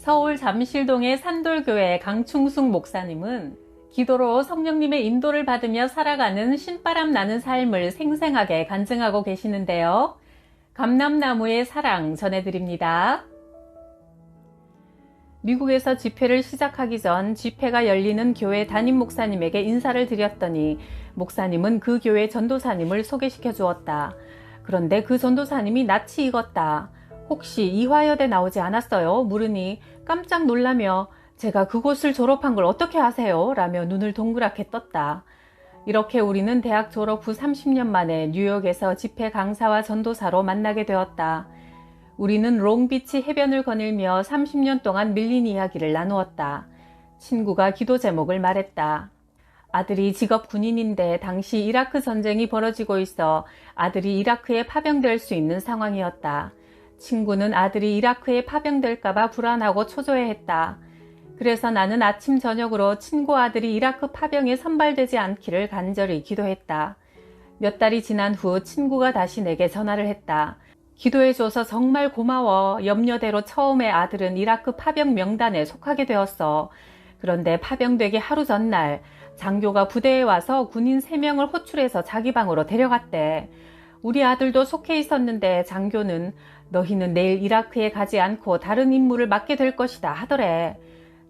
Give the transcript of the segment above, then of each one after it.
서울 잠실동의 산돌교회 강충숙 목사님은 기도로 성령님의 인도를 받으며 살아가는 신바람 나는 삶을 생생하게 간증하고 계시는데요. 감람나무의 사랑 전해드립니다. 미국에서 집회를 시작하기 전 집회가 열리는 교회 담임 목사님에게 인사를 드렸더니 목사님은 그 교회 전도사님을 소개시켜 주었다. 그런데 그 전도사님이 낯이 익었다. 혹시 이화여대 나오지 않았어요? 물으니 깜짝 놀라며 제가 그곳을 졸업한 걸 어떻게 아세요? 라며 눈을 동그랗게 떴다. 이렇게 우리는 대학 졸업 후 30년 만에 뉴욕에서 집회 강사와 전도사로 만나게 되었다. 우리는 롱비치 해변을 거닐며 30년 동안 밀린 이야기를 나누었다. 친구가 기도 제목을 말했다. 아들이 직업 군인인데 당시 이라크 전쟁이 벌어지고 있어 아들이 이라크에 파병될 수 있는 상황이었다. 친구는 아들이 이라크에 파병될까봐 불안하고 초조해했다. 그래서 나는 아침 저녁으로 친구 아들이 이라크 파병에 선발되지 않기를 간절히 기도했다. 몇 달이 지난 후 친구가 다시 내게 전화를 했다. 기도해줘서 정말 고마워. 염려대로 처음에 아들은 이라크 파병 명단에 속하게 되었어. 그런데 파병되기 하루 전날 장교가 부대에 와서 군인 3명을 호출해서 자기 방으로 데려갔대. 우리 아들도 속해 있었는데 장교는 너희는 내일 이라크에 가지 않고 다른 임무를 맡게 될 것이다 하더래.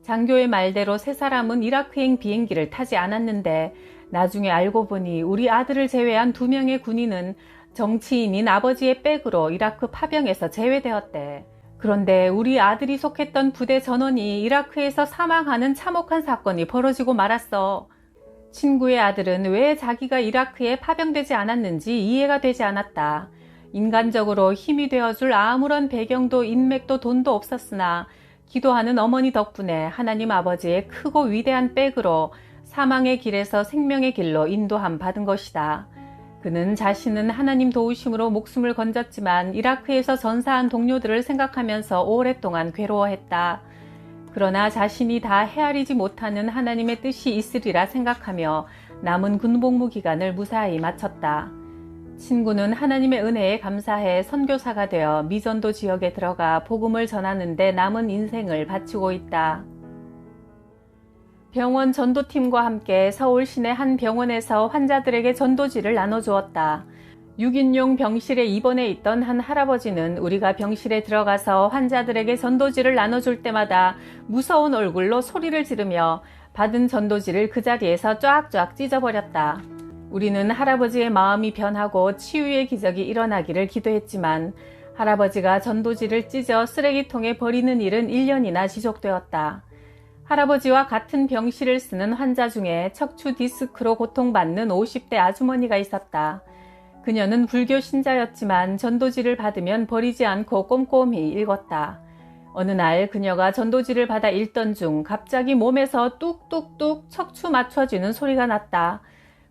장교의 말대로 3사람은 이라크행 비행기를 타지 않았는데 나중에 알고 보니 우리 아들을 제외한 2명의 군인은 정치인인 아버지의 백으로 이라크 파병에서 제외되었대. 그런데 우리 아들이 속했던 부대 전원이 이라크에서 사망하는 참혹한 사건이 벌어지고 말았어. 친구의 아들은 왜 자기가 이라크에 파병되지 않았는지 이해가 되지 않았다. 인간적으로 힘이 되어줄 아무런 배경도 인맥도 돈도 없었으나 기도하는 어머니 덕분에 하나님 아버지의 크고 위대한 백으로 사망의 길에서 생명의 길로 인도함 받은 것이다. 그는 자신은 하나님 도우심으로 목숨을 건졌지만 이라크에서 전사한 동료들을 생각하면서 오랫동안 괴로워했다. 그러나 자신이 다 헤아리지 못하는 하나님의 뜻이 있으리라 생각하며 남은 군복무 기간을 무사히 마쳤다. 친구는 하나님의 은혜에 감사해 선교사가 되어 미전도 지역에 들어가 복음을 전하는 데 남은 인생을 바치고 있다. 병원 전도팀과 함께 서울 시내 한 병원에서 환자들에게 전도지를 나눠주었다. 6인용 병실에 입원해 있던 한 할아버지는 우리가 병실에 들어가서 환자들에게 전도지를 나눠줄 때마다 무서운 얼굴로 소리를 지르며 받은 전도지를 그 자리에서 쫙쫙 찢어버렸다. 우리는 할아버지의 마음이 변하고 치유의 기적이 일어나기를 기도했지만 할아버지가 전도지를 찢어 쓰레기통에 버리는 일은 1년이나 지속되었다. 할아버지와 같은 병실을 쓰는 환자 중에 척추 디스크로 고통받는 50대 아주머니가 있었다. 그녀는 불교 신자였지만 전도지를 받으면 버리지 않고 꼼꼼히 읽었다. 어느 날 그녀가 전도지를 받아 읽던 중 갑자기 몸에서 뚝뚝뚝 척추 맞춰지는 소리가 났다.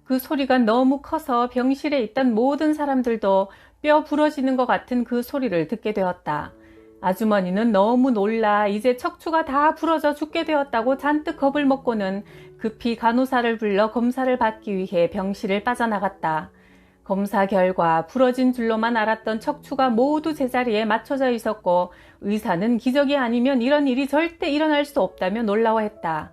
그 소리가 너무 커서 병실에 있던 모든 사람들도 뼈 부러지는 것 같은 그 소리를 듣게 되었다. 아주머니는 너무 놀라 이제 척추가 다 부러져 죽게 되었다고 잔뜩 겁을 먹고는 급히 간호사를 불러 검사를 받기 위해 병실을 빠져나갔다. 검사 결과 부러진 줄로만 알았던 척추가 모두 제자리에 맞춰져 있었고 의사는 기적이 아니면 이런 일이 절대 일어날 수 없다며 놀라워했다.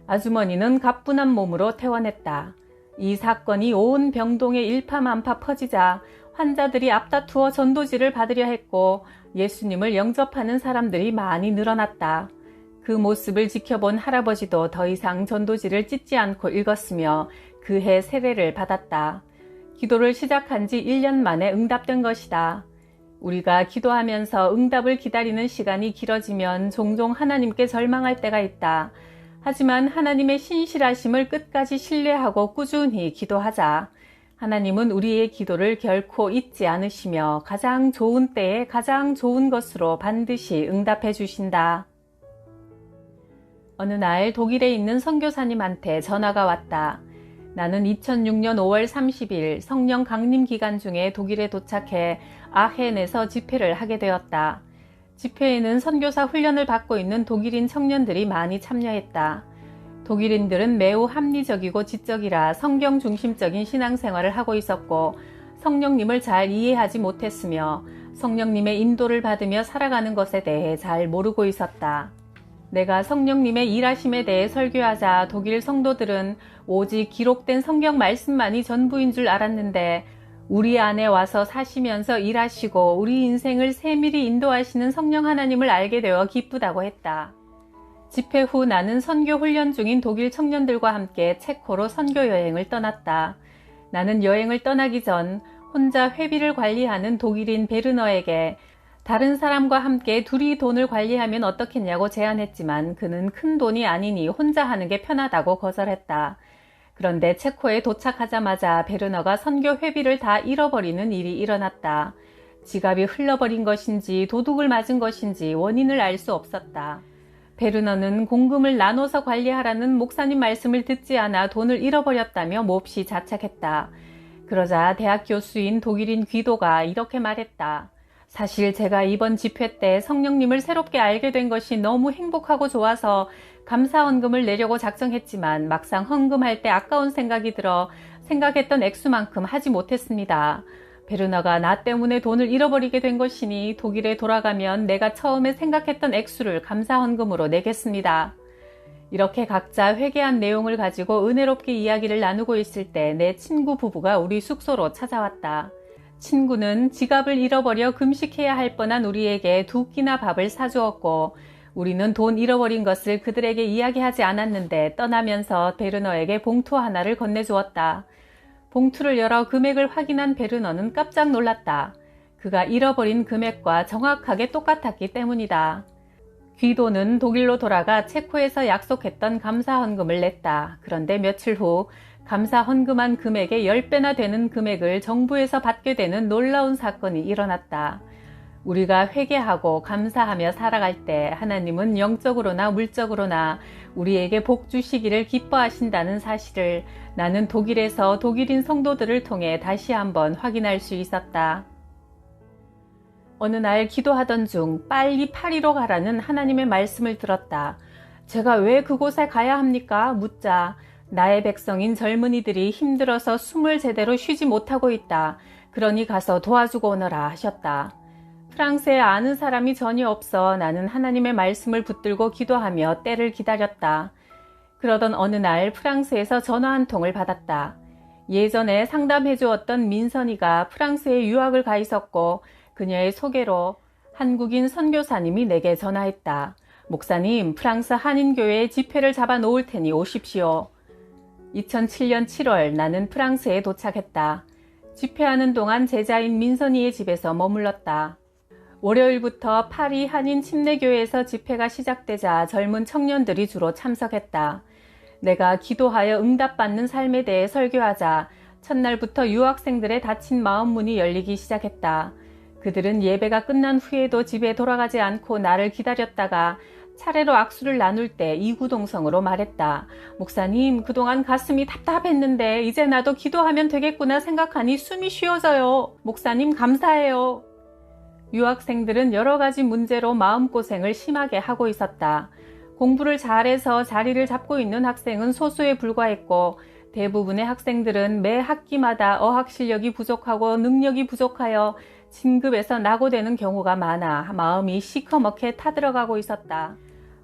아주머니는 가뿐한 몸으로 퇴원했다. 이 사건이 온 병동에 일파만파 퍼지자 환자들이 앞다투어 전도지를 받으려 했고 예수님을 영접하는 사람들이 많이 늘어났다. 그 모습을 지켜본 할아버지도 더 이상 전도지를 찢지 않고 읽었으며 그해 세례를 받았다. 기도를 시작한 지 1년 만에 응답된 것이다. 우리가 기도하면서 응답을 기다리는 시간이 길어지면 종종 하나님께 절망할 때가 있다. 하지만 하나님의 신실하심을 끝까지 신뢰하고 꾸준히 기도하자. 하나님은 우리의 기도를 결코 잊지 않으시며 가장 좋은 때에 가장 좋은 것으로 반드시 응답해 주신다. 어느 날 독일에 있는 선교사님한테 전화가 왔다. 나는 2006년 5월 30일 성령 강림 기간 중에 독일에 도착해 아헨에서 집회를 하게 되었다. 집회에는 선교사 훈련을 받고 있는 독일인 청년들이 많이 참여했다. 독일인들은 매우 합리적이고 지적이라 성경 중심적인 신앙생활을 하고 있었고 성령님을 잘 이해하지 못했으며 성령님의 인도를 받으며 살아가는 것에 대해 잘 모르고 있었다. 내가 성령님의 일하심에 대해 설교하자 독일 성도들은 오직 기록된 성경 말씀만이 전부인 줄 알았는데 우리 안에 와서 사시면서 일하시고 우리 인생을 세밀히 인도하시는 성령 하나님을 알게 되어 기쁘다고 했다. 집회 후 나는 선교 훈련 중인 독일 청년들과 함께 체코로 선교 여행을 떠났다. 나는 여행을 떠나기 전 혼자 회비를 관리하는 독일인 베르너에게 다른 사람과 함께 둘이 돈을 관리하면 어떻겠냐고 제안했지만 그는 큰 돈이 아니니 혼자 하는 게 편하다고 거절했다. 그런데 체코에 도착하자마자 베르너가 선교 회비를 다 잃어버리는 일이 일어났다. 지갑이 흘러버린 것인지 도둑을 맞은 것인지 원인을 알 수 없었다. 베르너는 공금을 나눠서 관리하라는 목사님 말씀을 듣지 않아 돈을 잃어버렸다며 몹시 자책했다. 그러자 대학 교수인 독일인 귀도가 이렇게 말했다. 사실 제가 이번 집회 때 성령님을 새롭게 알게 된 것이 너무 행복하고 좋아서 감사 헌금을 내려고 작정했지만 막상 헌금할 때 아까운 생각이 들어 생각했던 액수만큼 하지 못했습니다. 베르너가 나 때문에 돈을 잃어버리게 된 것이니 독일에 돌아가면 내가 처음에 생각했던 액수를 감사 헌금으로 내겠습니다. 이렇게 각자 회개한 내용을 가지고 은혜롭게 이야기를 나누고 있을 때 내 친구 부부가 우리 숙소로 찾아왔다. 친구는 지갑을 잃어버려 금식해야 할 뻔한 우리에게 2끼나 밥을 사주었고 우리는 돈 잃어버린 것을 그들에게 이야기하지 않았는데 떠나면서 베르너에게 봉투 하나를 건네주었다. 봉투를 열어 금액을 확인한 베르너는 깜짝 놀랐다. 그가 잃어버린 금액과 정확하게 똑같았기 때문이다. 귀도는 독일로 돌아가 체코에서 약속했던 감사 헌금을 냈다. 그런데 며칠 후 감사 헌금한 금액의 10배나 되는 금액을 정부에서 받게 되는 놀라운 사건이 일어났다. 우리가 회개하고 감사하며 살아갈 때 하나님은 영적으로나 물적으로나 우리에게 복 주시기를 기뻐하신다는 사실을 나는 독일에서 독일인 성도들을 통해 다시 한번 확인할 수 있었다. 어느 날 기도하던 중 빨리 파리로 가라는 하나님의 말씀을 들었다. 제가 왜 그곳에 가야 합니까? 묻자 나의 백성인 젊은이들이 힘들어서 숨을 제대로 쉬지 못하고 있다. 그러니 가서 도와주고 오너라 하셨다. 프랑스에 아는 사람이 전혀 없어 나는 하나님의 말씀을 붙들고 기도하며 때를 기다렸다. 그러던 어느 날 프랑스에서 전화 한 통을 받았다. 예전에 상담해 주었던 민선이가 프랑스에 유학을 가 있었고 그녀의 소개로 한국인 선교사님이 내게 전화했다. 목사님, 프랑스 한인교회에 집회를 잡아 놓을 테니 오십시오. 2007년 7월 나는 프랑스에 도착했다. 집회하는 동안 제자인 민선이의 집에서 머물렀다. 월요일부터 파리 한인 침례교회에서 집회가 시작되자 젊은 청년들이 주로 참석했다. 내가 기도하여 응답받는 삶에 대해 설교하자 첫날부터 유학생들의 닫힌 마음 문이 열리기 시작했다. 그들은 예배가 끝난 후에도 집에 돌아가지 않고 나를 기다렸다가 차례로 악수를 나눌 때 이구동성으로 말했다. 목사님, 그동안 가슴이 답답했는데 이제 나도 기도하면 되겠구나 생각하니 숨이 쉬어져요. 목사님 감사해요. 유학생들은 여러 가지 문제로 마음고생을 심하게 하고 있었다. 공부를 잘해서 자리를 잡고 있는 학생은 소수에 불과했고 대부분의 학생들은 매 학기마다 어학 실력이 부족하고 능력이 부족하여 진급에서 낙오되는 경우가 많아 마음이 시커멓게 타들어가고 있었다.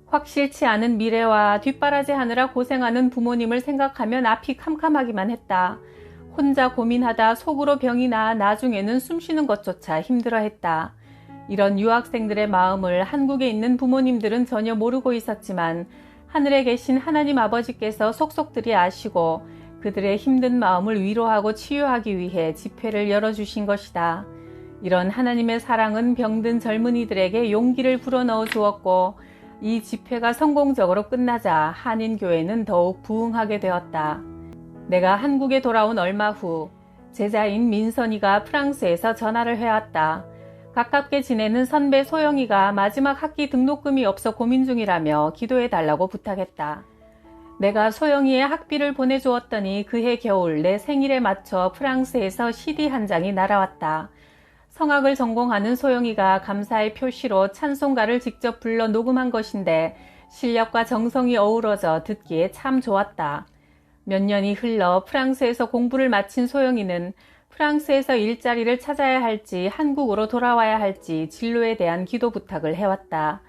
확실치 않은 미래와 뒷바라지하느라 고생하는 부모님을 생각하면 앞이 캄캄하기만 했다. 혼자 고민하다 속으로 병이 나 나중에는 숨쉬는 것조차 힘들어했다. 이런 유학생들의 마음을 한국에 있는 부모님들은 전혀 모르고 있었지만 하늘에 계신 하나님 아버지께서 속속들이 아시고 그들의 힘든 마음을 위로하고 치유하기 위해 집회를 열어주신 것이다. 이런 하나님의 사랑은 병든 젊은이들에게 용기를 불어넣어 주었고 이 집회가 성공적으로 끝나자 한인교회는 더욱 부흥하게 되었다. 내가 한국에 돌아온 얼마 후 제자인 민선이가 프랑스에서 전화를 해왔다. 가깝게 지내는 선배 소영이가 마지막 학기 등록금이 없어 고민 중이라며 기도해달라고 부탁했다. 내가 소영이의 학비를 보내주었더니 그해 겨울 내 생일에 맞춰 프랑스에서 CD 한 장이 날아왔다. 성악을 전공하는 소영이가 감사의 표시로 찬송가를 직접 불러 녹음한 것인데 실력과 정성이 어우러져 듣기에 참 좋았다. 몇 년이 흘러 프랑스에서 공부를 마친 소영이는 프랑스에서 일자리를 찾아야 할지 한국으로 돌아와야 할지 진로에 대한 기도 부탁을 해왔다.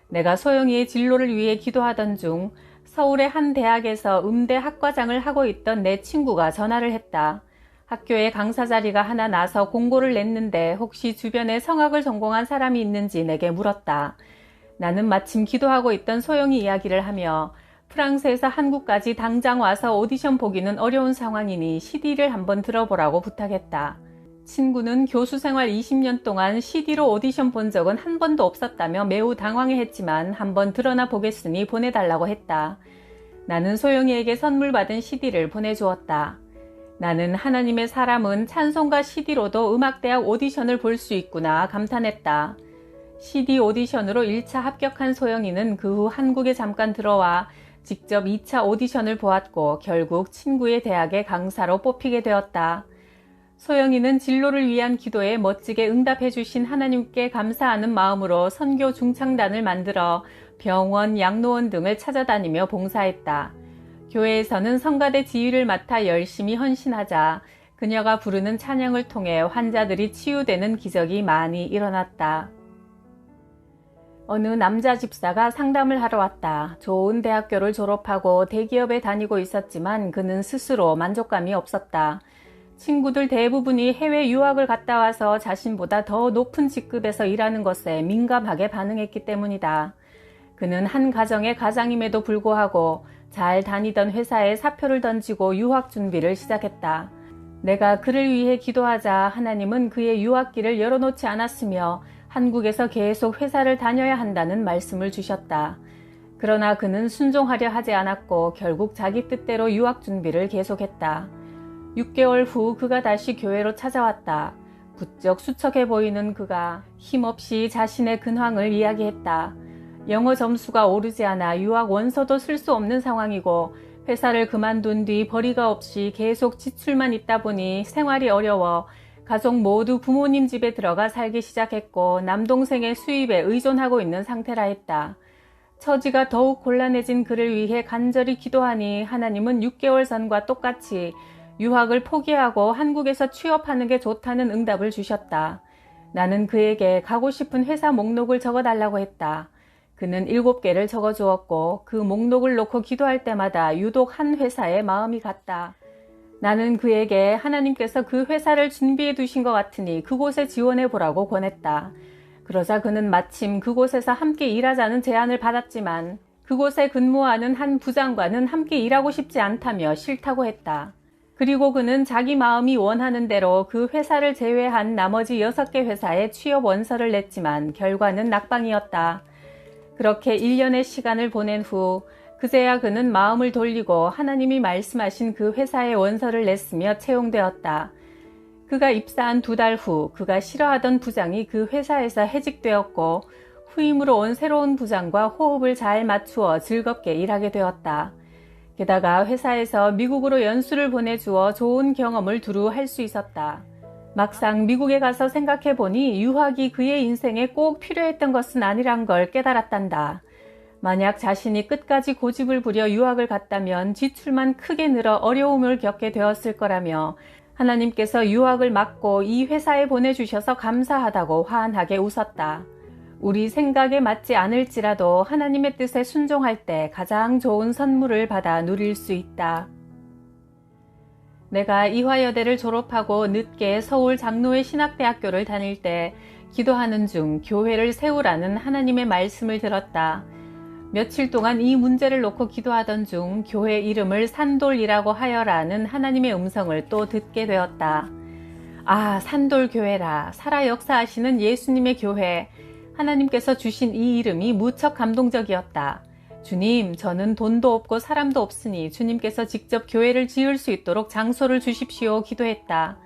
내가 소영이의 진로를 위해 기도하던 중 서울의 한 대학에서 음대 학과장을 하고 있던 내 친구가 전화를 했다. 학교에 강사 자리가 하나 나서 공고를 냈는데 혹시 주변에 성악을 전공한 사람이 있는지 내게 물었다. 나는 마침 기도하고 있던 소영이 이야기를 하며 프랑스에서 한국까지 당장 와서 오디션 보기는 어려운 상황이니 CD를 한번 들어보라고 부탁했다. 친구는 교수 생활 20년 동안 CD로 오디션 본 적은 한 번도 없었다며 매우 당황해했지만 한번 들어나 보겠으니 보내달라고 했다. 나는 소영이에게 선물 받은 CD를 보내주었다. 나는 하나님의 사람은 찬송가 CD로도 음악대학 오디션을 볼 수 있구나 감탄했다. CD 오디션으로 1차 합격한 소영이는 그 후 한국에 잠깐 들어와 직접 2차 오디션을 보았고 결국 친구의 대학의 강사로 뽑히게 되었다. 소영이는 진로를 위한 기도에 멋지게 응답해 주신 하나님께 감사하는 마음으로 선교 중창단을 만들어 병원, 양로원 등을 찾아다니며 봉사했다. 교회에서는 성가대 지휘를 맡아 열심히 헌신하자 그녀가 부르는 찬양을 통해 환자들이 치유되는 기적이 많이 일어났다. 어느 남자 집사가 상담을 하러 왔다. 좋은 대학교를 졸업하고 대기업에 다니고 있었지만 그는 스스로 만족감이 없었다. 친구들 대부분이 해외 유학을 갔다 와서 자신보다 더 높은 직급에서 일하는 것에 민감하게 반응했기 때문이다. 그는 한 가정의 가장임에도 불구하고 잘 다니던 회사에 사표를 던지고 유학 준비를 시작했다. 내가 그를 위해 기도하자 하나님은 그의 유학길을 열어놓지 않았으며 한국에서 계속 회사를 다녀야 한다는 말씀을 주셨다. 그러나 그는 순종하려 하지 않았고 결국 자기 뜻대로 유학 준비를 계속했다. 6개월 후 그가 다시 교회로 찾아왔다. 부쩍 수척해 보이는 그가 힘없이 자신의 근황을 이야기했다. 영어 점수가 오르지 않아 유학 원서도 쓸 수 없는 상황이고 회사를 그만둔 뒤 벌이가 없이 계속 지출만 있다 보니 생활이 어려워 가족 모두 부모님 집에 들어가 살기 시작했고 남동생의 수입에 의존하고 있는 상태라 했다. 처지가 더욱 곤란해진 그를 위해 간절히 기도하니 하나님은 6개월 전과 똑같이 유학을 포기하고 한국에서 취업하는 게 좋다는 응답을 주셨다. 나는 그에게 가고 싶은 회사 목록을 적어달라고 했다. 그는 7개를 적어주었고 그 목록을 놓고 기도할 때마다 유독 한 회사에 마음이 갔다. 나는 그에게 하나님께서 그 회사를 준비해 두신 것 같으니 그곳에 지원해 보라고 권했다. 그러자 그는 마침 그곳에서 함께 일하자는 제안을 받았지만 그곳에 근무하는 한 부장과는 함께 일하고 싶지 않다며 싫다고 했다. 그리고 그는 자기 마음이 원하는 대로 그 회사를 제외한 나머지 6개 회사에 취업 원서를 냈지만 결과는 낙방이었다. 그렇게 1년의 시간을 보낸 후 그제야 그는 마음을 돌리고 하나님이 말씀하신 그 회사에 원서를 냈으며 채용되었다. 그가 입사한 2달 후 그가 싫어하던 부장이 그 회사에서 해직되었고 후임으로 온 새로운 부장과 호흡을 잘 맞추어 즐겁게 일하게 되었다. 게다가 회사에서 미국으로 연수를 보내주어 좋은 경험을 두루 할 수 있었다. 막상 미국에 가서 생각해보니 유학이 그의 인생에 꼭 필요했던 것은 아니란 걸 깨달았단다. 만약 자신이 끝까지 고집을 부려 유학을 갔다면 지출만 크게 늘어 어려움을 겪게 되었을 거라며 하나님께서 유학을 막고 이 회사에 보내주셔서 감사하다고 환하게 웃었다. 우리 생각에 맞지 않을지라도 하나님의 뜻에 순종할 때 가장 좋은 선물을 받아 누릴 수 있다. 내가 이화여대를 졸업하고 늦게 서울 장로회 신학대학교를 다닐 때 기도하는 중 교회를 세우라는 하나님의 말씀을 들었다. 며칠 동안 이 문제를 놓고 기도하던 중 교회 이름을 산돌이라고 하여라는 하나님의 음성을 또 듣게 되었다. 아, 산돌교회라. 살아 역사하시는 예수님의 교회. 하나님께서 주신 이 이름이 무척 감동적이었다. 주님, 저는 돈도 없고 사람도 없으니 주님께서 직접 교회를 지을 수 있도록 장소를 주십시오 기도했다.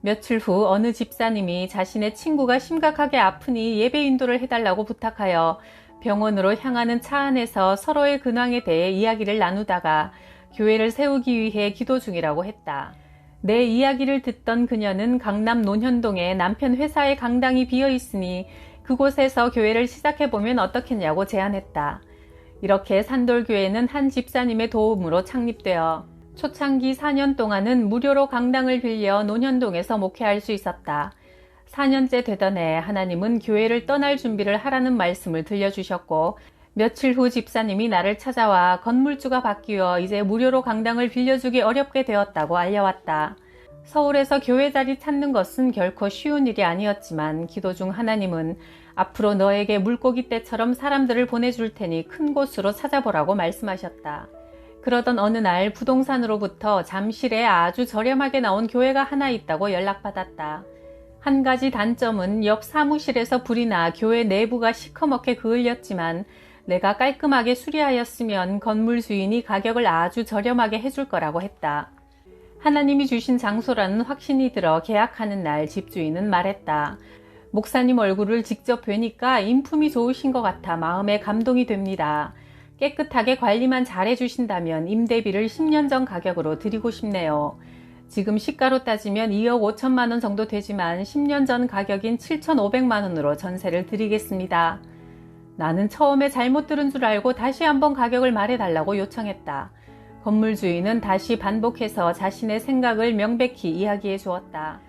며칠 후 어느 집사님이 자신의 친구가 심각하게 아프니 예배 인도를 해달라고 부탁하여 병원으로 향하는 차 안에서 서로의 근황에 대해 이야기를 나누다가 교회를 세우기 위해 기도 중이라고 했다. 내 이야기를 듣던 그녀는 강남 논현동에 남편 회사의 강당이 비어 있으니 그곳에서 교회를 시작해보면 어떻겠냐고 제안했다. 이렇게 산돌교회는 한 집사님의 도움으로 창립되어 초창기 4년 동안은 무료로 강당을 빌려 논현동에서 목회할 수 있었다. 4년째 되던 해 하나님은 교회를 떠날 준비를 하라는 말씀을 들려주셨고, 며칠 후 집사님이 나를 찾아와 건물주가 바뀌어 이제 무료로 강당을 빌려주기 어렵게 되었다고 알려왔다. 서울에서 교회 자리 찾는 것은 결코 쉬운 일이 아니었지만 기도 중 하나님은 앞으로 너에게 물고기 떼처럼 사람들을 보내줄 테니 큰 곳으로 찾아보라고 말씀하셨다. 그러던 어느 날 부동산으로부터 잠실에 아주 저렴하게 나온 교회가 하나 있다고 연락받았다. 한 가지 단점은 옆 사무실에서 불이 나 교회 내부가 시커멓게 그을렸지만 내가 깔끔하게 수리하였으면 건물 주인이 가격을 아주 저렴하게 해줄 거라고 했다. 하나님이 주신 장소라는 확신이 들어 계약하는 날 집주인은 말했다. 목사님 얼굴을 직접 뵈니까 인품이 좋으신 것 같아 마음에 감동이 됩니다. 깨끗하게 관리만 잘 해주신다면 임대비를 10년 전 가격으로 드리고 싶네요. 지금 시가로 따지면 2억 5천만 원 정도 되지만 10년 전 가격인 7,500만 원으로 전세를 드리겠습니다. 나는 처음에 잘못 들은 줄 알고 다시 한번 가격을 말해달라고 요청했다. 건물 주인은 다시 반복해서 자신의 생각을 명백히 이야기해 주었다.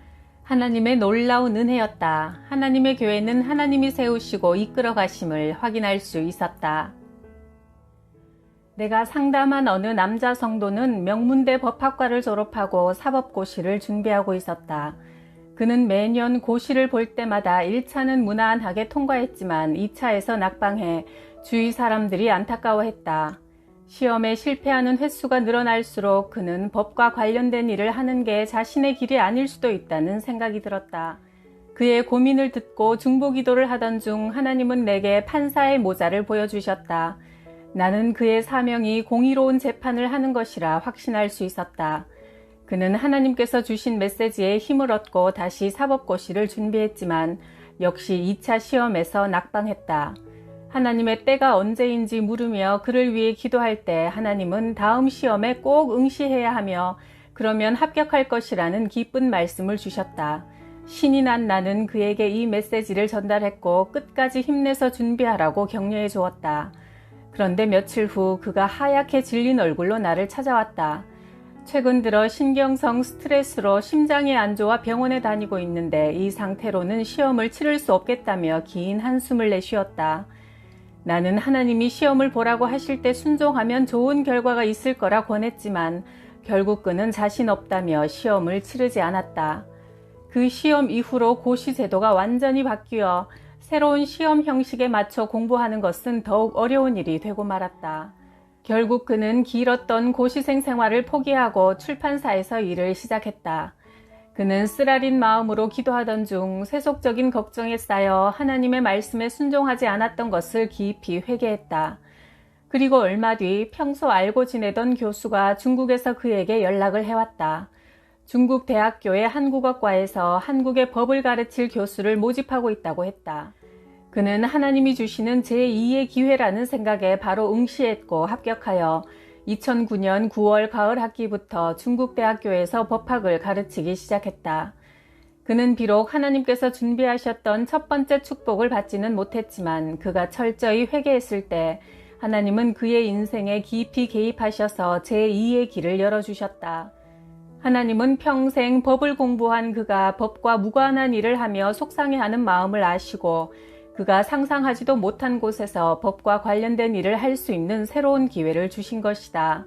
하나님의 놀라운 은혜였다. 하나님의 교회는 하나님이 세우시고 이끌어 가심을 확인할 수 있었다. 내가 상담한 어느 남자 성도는 명문대 법학과를 졸업하고 사법고시를 준비하고 있었다. 그는 매년 고시를 볼 때마다 1차는 무난하게 통과했지만 2차에서 낙방해 주위 사람들이 안타까워했다. 시험에 실패하는 횟수가 늘어날수록 그는 법과 관련된 일을 하는 게 자신의 길이 아닐 수도 있다는 생각이 들었다. 그의 고민을 듣고 중보기도를 하던 중 하나님은 내게 판사의 모자를 보여주셨다. 나는 그의 사명이 공의로운 재판을 하는 것이라 확신할 수 있었다. 그는 하나님께서 주신 메시지에 힘을 얻고 다시 사법고시를 준비했지만 역시 2차 시험에서 낙방했다. 하나님의 때가 언제인지 물으며 그를 위해 기도할 때 하나님은 다음 시험에 꼭 응시해야 하며 그러면 합격할 것이라는 기쁜 말씀을 주셨다. 신이 난 나는 그에게 이 메시지를 전달했고 끝까지 힘내서 준비하라고 격려해 주었다. 그런데 며칠 후 그가 하얗게 질린 얼굴로 나를 찾아왔다. 최근 들어 신경성 스트레스로 심장이 안 좋아 병원에 다니고 있는데 이 상태로는 시험을 치를 수 없겠다며 긴 한숨을 내쉬었다. 나는 하나님이 시험을 보라고 하실 때 순종하면 좋은 결과가 있을 거라 권했지만 결국 그는 자신 없다며 시험을 치르지 않았다. 그 시험 이후로 고시 제도가 완전히 바뀌어 새로운 시험 형식에 맞춰 공부하는 것은 더욱 어려운 일이 되고 말았다. 결국 그는 길었던 고시생 생활을 포기하고 출판사에서 일을 시작했다. 그는 쓰라린 마음으로 기도하던 중 세속적인 걱정에 쌓여 하나님의 말씀에 순종하지 않았던 것을 깊이 회개했다. 그리고 얼마 뒤 평소 알고 지내던 교수가 중국에서 그에게 연락을 해왔다. 중국 대학교의 한국어과에서 한국의 법을 가르칠 교수를 모집하고 있다고 했다. 그는 하나님이 주시는 제2의 기회라는 생각에 바로 응시했고 합격하여 2009년 9월 가을 학기부터 중국 대학교에서 법학을 가르치기 시작했다. 그는 비록 하나님께서 준비하셨던 첫 번째 축복을 받지는 못했지만 그가 철저히 회개했을 때 하나님은 그의 인생에 깊이 개입하셔서 제2의 길을 열어주셨다. 하나님은 평생 법을 공부한 그가 법과 무관한 일을 하며 속상해하는 마음을 아시고 그가 상상하지도 못한 곳에서 법과 관련된 일을 할 수 있는 새로운 기회를 주신 것이다.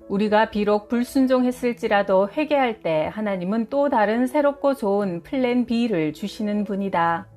우리가 비록 불순종했을지라도 회개할 때 하나님은 또 다른 새롭고 좋은 플랜 B를 주시는 분이다.